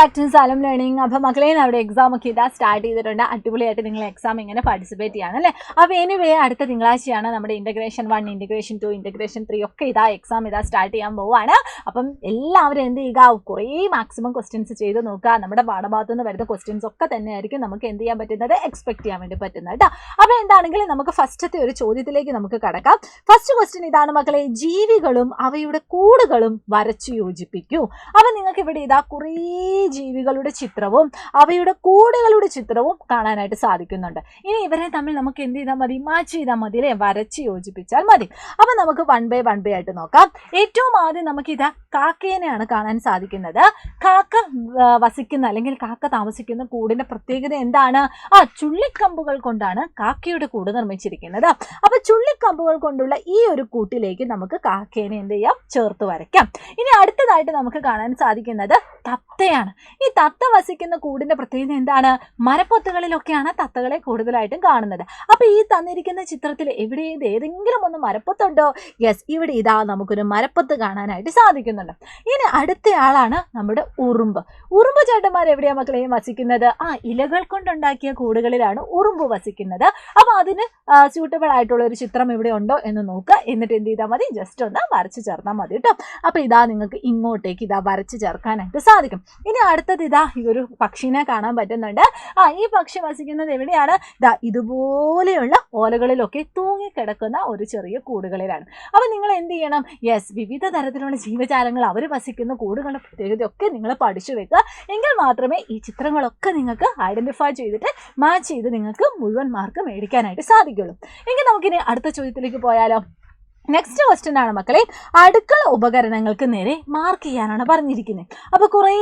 Back to സാലം learning. അപ്പോൾ മക്കളെ നമ്മുടെ എക്സാം ഒക്കെ ഇതാ സ്റ്റാർട്ട് ചെയ്തിട്ടുണ്ട്. അടിപൊളിയായിട്ട് നിങ്ങൾ എക്സാം ഇങ്ങനെ പാർട്ടിസിപ്പേറ്റ് ചെയ്യാണ് അല്ലേ. അപ്പോൾ എനിവേ അടുത്ത തിങ്കളാഴ്ചയാണ് നമ്മുടെ ഇൻ്റഗ്രേഷൻ 1, ഇൻ്റഗ്രേഷൻ 2, ഇൻ്റഗ്രേഷൻ 3 ഒക്കെ ഇതാ എക്സാം ഇതാ സ്റ്റാർട്ട് ചെയ്യാൻ പോവുകയാണ്. അപ്പം എല്ലാവരും എന്ത് ചെയ്യുക, കുറേ മാക്സിമം ക്വസ്റ്റ്യൻസ് ചെയ്ത് നോക്കുക. നമ്മുടെ പാഠഭാഗത്തു നിന്ന് വരുന്ന ക്വസ്റ്റ്യൻസ് ഒക്കെ തന്നെയായിരിക്കും നമുക്ക് എന്ത് ചെയ്യാൻ പറ്റുന്നത്, എക്സ്പെക്ട് ചെയ്യാൻ വേണ്ടി പറ്റുന്നത് കേട്ടോ. അപ്പോൾ എന്താണെങ്കിലും നമുക്ക് ഫസ്റ്റത്തെ ഒരു ചോദ്യത്തിലേക്ക് നമുക്ക് കടക്കാം. ഫസ്റ്റ് ക്വസ്റ്റ്യൻ ഇതാണ് മക്കളെ, ജീവികളും അവയുടെ കൂടുകളും വരച്ചു യോജിപ്പിക്കൂ. അപ്പം നിങ്ങൾക്ക് ഇവിടെ ഇതാ കുറേ ജീവികളുടെ ചിത്രവും അവയുടെ കൂടുകളുടെ ചിത്രവും കാണാനായിട്ട് സാധിക്കുന്നുണ്ട്. ഇനി ഇവരെ തമ്മിൽ നമുക്ക് എന്ത് ചെയ്താൽ മതി, മാച്ച് ചെയ്താൽ മതി അല്ലേ, വരച്ച് യോജിപ്പിച്ചാൽ മതി. അപ്പം നമുക്ക് 1 by 1 ആയിട്ട് നോക്കാം. ഏറ്റവും ആദ്യം നമുക്ക് ഇതാ കാക്കേനെയാണ് കാണാൻ സാധിക്കുന്നത്. കാക്ക വസിക്കുന്ന അല്ലെങ്കിൽ കാക്ക താമസിക്കുന്ന കൂടിന്റെ പ്രത്യേകത എന്താണ്? ചുള്ളിക്കമ്പുകൾ കൊണ്ടാണ് കാക്കയുടെ കൂട് നിർമ്മിച്ചിരിക്കുന്നത്. അപ്പൊ ചുള്ളിക്കമ്പുകൾ കൊണ്ടുള്ള ഈ ഒരു കൂട്ടിലേക്ക് നമുക്ക് കാക്കേനെ എന്ത് ചെയ്യാം, ചേർത്ത് വരയ്ക്കാം. ഇനി അടുത്തതായിട്ട് നമുക്ക് കാണാൻ സാധിക്കുന്നത് തത്തയാണ്. ഈ തത്ത വസിക്കുന്ന കൂടിന്റെ പ്രത്യേകത എന്താണ്? മരപ്പൊത്തുകളിലൊക്കെയാണ് തത്തകളെ കൂടുതലായിട്ടും കാണുന്നത്. അപ്പൊ ഈ തന്നിരിക്കുന്ന ചിത്രത്തിൽ എവിടെ ഏതെങ്കിലും ഒന്ന് മരപ്പൊത്തുണ്ടോ? യെസ്, ഇവിടെ ഇതാ നമുക്കൊരു മരപ്പൊത്ത് കാണാനായിട്ട് സാധിക്കുന്നുണ്ട്. ഇനി അടുത്തയാളാണ് നമ്മുടെ ഉറുമ്പ്. ഉറുമ്പ് ചേട്ടന്മാർ എവിടെയാ മക്കളെ വസിക്കുന്നത്? ഇലകൾ കൊണ്ടുണ്ടാക്കിയ കൂടുകളിലാണ് ഉറുമ്പ് വസിക്കുന്നത്. അപ്പൊ അതിന് സ്യൂട്ടബിൾ ആയിട്ടുള്ള ഒരു ചിത്രം ഇവിടെ ഉണ്ടോ എന്ന് നോക്കുക. എന്നിട്ട് എന്ത് ചെയ്താൽ മതി, ജസ്റ്റ് ഒന്ന് വരച്ച് ചേർത്താൽ മതി കേട്ടോ. അപ്പൊ ഇതാ നിങ്ങൾക്ക് ഇങ്ങോട്ടേക്ക് ഇതാ വരച്ച് ചേർക്കാനായിട്ട് സാധിക്കും. ഇനി അടുത്തത് ഇതാ ഈ ഒരു പക്ഷിനെ കാണാൻ പറ്റുന്നുണ്ട്. ഈ പക്ഷി വസിക്കുന്നത് എവിടെയാണ്? ഇതാ ഇതുപോലെയുള്ള ഓലകളിലൊക്കെ തൂങ്ങിക്കിടക്കുന്ന ഒരു ചെറിയ കൂടുകളിലാണ്. അപ്പൊ നിങ്ങൾ എന്ത് ചെയ്യണം, യെസ്, വിവിധ തരത്തിലുള്ള ജീവജാലങ്ങൾ അവർ വസിക്കുന്ന കൂടുകളുടെ പ്രത്യേകതയൊക്കെ നിങ്ങൾ പഠിച്ചു വെക്കുക. എങ്കിൽ മാത്രമേ ഈ ചിത്രങ്ങളൊക്കെ നിങ്ങൾക്ക് ഐഡന്റിഫൈ ചെയ്തിട്ട് മാച്ച് ചെയ്ത് നിങ്ങൾക്ക് മുഴുവൻ മാർക്ക് മേടിക്കാനായിട്ട് സാധിക്കുള്ളൂ. എങ്കിൽ നമുക്കിനി അടുത്ത ചോദ്യത്തിലേക്ക് പോയാലോ. നെക്സ്റ്റ് ക്വസ്റ്റ്യൻ ആണ് മക്കളെ, അടുക്കള ഉപകരണങ്ങൾക്ക് നേരെ മാർക്ക് ചെയ്യാനാണ് പറഞ്ഞിരിക്കുന്നത്. അപ്പോൾ കുറേ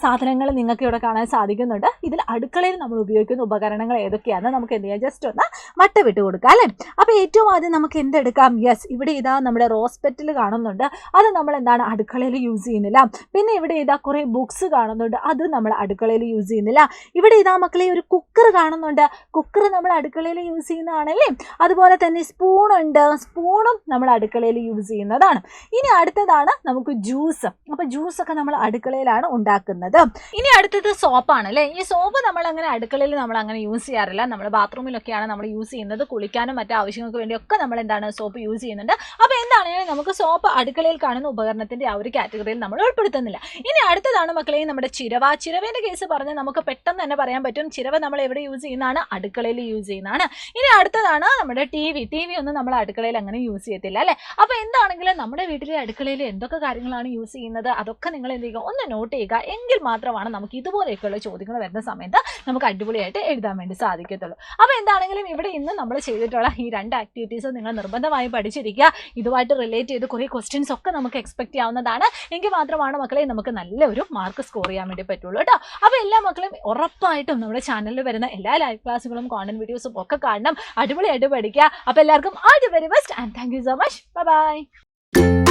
സാധനങ്ങൾ നിങ്ങൾക്ക് ഇവിടെ കാണാൻ സാധിക്കുന്നുണ്ട്. ഇതിൽ അടുക്കളയിൽ നമ്മൾ ഉപയോഗിക്കുന്ന ഉപകരണങ്ങൾ ഏതൊക്കെയാണെന്ന് നമുക്ക് എന്ത് ചെയ്യാം, ജസ്റ്റ് ഒന്ന് വട്ട വിട്ട് കൊടുക്കാം അല്ലേ. അപ്പോൾ ഏറ്റവും ആദ്യം നമുക്ക് എന്തെടുക്കാം, യെസ്, ഇവിടെ ഇതാ നമ്മുടെ റോസ് പെറ്റൽ കാണുന്നുണ്ട്. അത് നമ്മൾ എന്താണ് അടുക്കളയിൽ യൂസ് ചെയ്യുന്നില്ല. പിന്നെ ഇവിടെ ഇതാ കുറേ ബുക്സ് കാണുന്നുണ്ട്, അത് നമ്മൾ അടുക്കളയിൽ യൂസ് ചെയ്യുന്നില്ല. ഇവിടെ ഇതാ മക്കളെ ഒരു കുക്കർ കാണുന്നുണ്ട്. കുക്കർ നമ്മൾ അടുക്കളയിൽ യൂസ് ചെയ്യുന്നതാണല്ലേ. അതുപോലെ തന്നെ സ്പൂണുണ്ട്, സ്പൂണും നമ്മൾ അടുക്കളയിൽ യൂസ് ചെയ്യുന്നതാണ്. ഇനി അടുത്തതാണ് നമുക്ക് ജ്യൂസ്. അപ്പൊ ജ്യൂസ് ഒക്കെ നമ്മൾ അടുക്കളയിലാണ് ഉണ്ടാക്കുന്നത്. ഇനി അടുത്തത് സോപ്പാണ് അല്ലേ. ഈ സോപ്പ് നമ്മൾ അങ്ങനെ അടുക്കളയിൽ നമ്മൾ അങ്ങനെ യൂസ് ചെയ്യാറില്ല. നമ്മൾ ബാത്റൂമിലൊക്കെയാണ് നമ്മൾ യൂസ് ചെയ്യുന്നത്. കുളിക്കാനും മറ്റു ആവശ്യങ്ങൾക്ക് വേണ്ടിയൊക്കെ നമ്മൾ എന്താണ് സോപ്പ് യൂസ് ചെയ്യുന്നുണ്ട്. അപ്പൊ എന്താണെങ്കിലും നമുക്ക് സോപ്പ് അടുക്കളയിൽ കാണുന്ന ഉപകരണത്തിന്റെ ആ ഒരു കാറ്റഗറിയിൽ നമ്മൾ ഉൾപ്പെടുത്തുന്നില്ല. ഇനി അടുത്തതാണ് മക്കളെ നമ്മുടെ ചിരവ. ചിരവേന്റെ കേസ് പറഞ്ഞാൽ നമുക്ക് പെട്ടെന്ന് തന്നെ പറയാൻ പറ്റും. ചിരവ നമ്മൾ എവിടെ യൂസ് ചെയ്യുന്നതാണ്? അടുക്കളയിൽ യൂസ് ചെയ്യുന്നതാണ്. ഇനി അടുത്തതാണ് നമ്മുടെ ടി വി ഒന്നും നമ്മൾ അടുക്കളയിൽ അങ്ങനെ യൂസ് ചെയ്യത്തില്ല അല്ലേ. അപ്പൊ എന്താണെങ്കിലും നമ്മുടെ വീട്ടിലെ അടുക്കളയിൽ എന്തൊക്കെ കാര്യങ്ങളാണ് യൂസ് ചെയ്യുന്നത് അതൊക്കെ നിങ്ങൾ എന്ത് ചെയ്യുക, ഒന്ന് നോട്ട് ചെയ്യുക. എങ്കിൽ മാത്രമാണ് നമുക്ക് ഇതുപോലെയൊക്കെയുള്ള ചോദ്യങ്ങൾ വരുന്ന സമയത്ത് നമുക്ക് അടിപൊളിയായിട്ട് എഴുതാൻ വേണ്ടി സാധിക്കത്തുള്ളൂ. അപ്പൊ എന്താണെങ്കിലും ഇവിടെ ഇന്ന് നമ്മൾ ചെയ്തിട്ടുള്ള ഈ 2 ആക്ടിവിറ്റീസ് നിങ്ങൾ നിർബന്ധമായി പഠിച്ചിരിക്കുക. ഇതുമായിട്ട് റിലേറ്റ് ചെയ്ത് കുറേ ക്വസ്റ്റ്യൻസ് ഒക്കെ നമുക്ക് എക്സ്പെക്ട് ചെയ്യാവുന്നതാണ്. എങ്കിൽ മാത്രമാണ് മക്കളെ നമുക്ക് നല്ലൊരു മാർക്ക് സ്കോർ ചെയ്യാൻ വേണ്ടി പറ്റുള്ളൂ കേട്ടോ. അപ്പോൾ എല്ലാ മക്കളും ഉറപ്പായിട്ടും നമ്മുടെ ചാനലിൽ വരുന്ന എല്ലാ ലൈവ് ക്ലാസ്സുകളും കോണ്ടന്റ് വീഡിയോസും ഒക്കെ കാണണം. അടിപൊളിയായിട്ട് പഠിക്കുക. അപ്പോൾ എല്ലാവർക്കും all the very best and thank you so much. Bye bye.